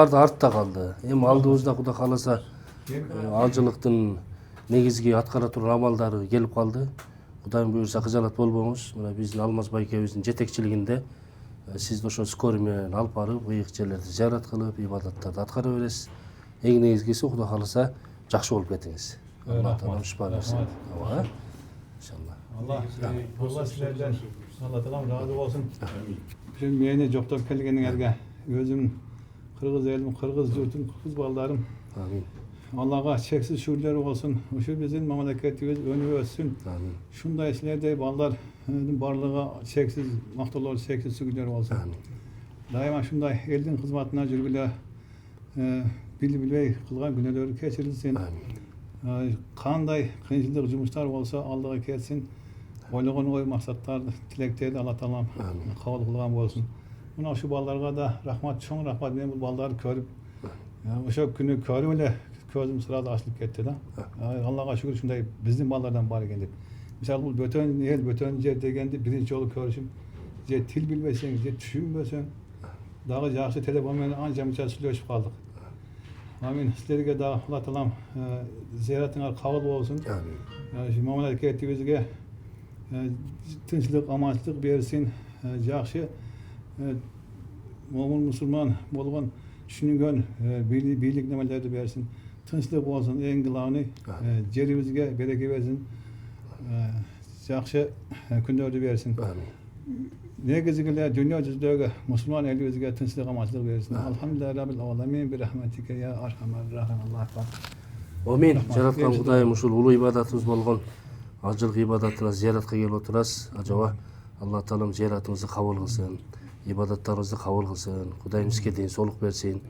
Артта қалды. Эми алдыбызда Кудай кааласа алжылыктын негизги аткара турган амалдары келип калды. Кудайым буюрса кыжалат болбоңуз. Мына биздин Алмаз байкебиздин жетекчилигинде сизди ошо скорый менен алып барып, ыйык жерлерди зыярат кылып, ибадаттарды аткара бересиз. Эң негизгиси Кудай кааласа жакшы болуп кетиңиз. Алла таалам шифа берсин. İnşallah. Allah sizlerden Allah talam razı olsun. Şimdi meni joktop kelgeningizge özüm Kırgız elim, Kırgız yurtum, Kırgız ballarım. Amin. Allah'a çeksiz şükürler olsun. Şu bizim memleketimiz önü ölsün. Amin. Şunday sizlerde ballar barlığa çeksiz maktallar çeksiz şükürler olsun. Amin. Daima şunday eldin hizmetine жүрgüle bilbey kılgan günleri keçirilsin. Amin. Kanday kıyınçılık жұмыстар olsa Allah'a kelsin. Oyluğun oy maksatlar, tilekleri Allah talam kabul kılgan olsun. Buna şu ballarga da rahmat, çoğun rahmat ben bu balları körüp o günü körüm ile közüm sırada açılıp gitti da. Allah'a şükür şunday bizim ballardan bari gelip. Misal bu bütün el bütün yer degende birinci yolu körüşüm. Je til bilmesen, je düşünmesen daha yaxşı telefon bilen anca misal söyleşip kaldık. Amin. Sizlerge daha Allah talam ziyaretine kabul olsun. Amin. Şu memleketibizge tinchlik, amançlık bersin. Yaxşı mo'min musulmon bo'lgan tushungan biylik nimalarni bersin. Tinchlik bo'lsin, eng g'aloni yerimizga baraka bersin. Yaxshi kunlarni bersin. Negizgilar dunyo yuzidagi musulmon elimizga tinchlik, amançlık bersin. Alhamdulillah rabbil alamin bi rahmatika ya arhamar rahim. Alloh akbar. Amin. Жараткан Кудайым ушул улуу ибадатыбыз болгон ажылык ибадатына зыяратка келип отурасыз. Ажаба Алла таалам зыяратыңызды кабыл кылсын. İbadatlarınızı kabul kılsın. Kudayım sizge deyin soluk versin.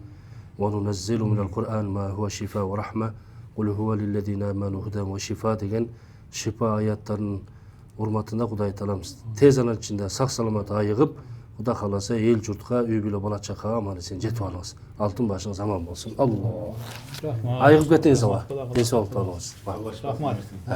وَنُنَزِّلُ مِنَ الْقُرْآنِ مَا هُوَ شِفَاء وَرَحْمَةٌ قُلْ هُوَ لِلَّذِينَ آمَنُوا هُدًى وَشِفَاء degan şifa ayatlarının hurmatında Kuday talam tez anan içinde sağ salamat ayıgıp Kuday kalasa el jurtka, üy bile bala çaka aman esen jetip alыңыз. Altın başınız aman bolsun. Allah. Ayıgıp ketiniz ama. Densoğlukta olыңыз. Rahmat.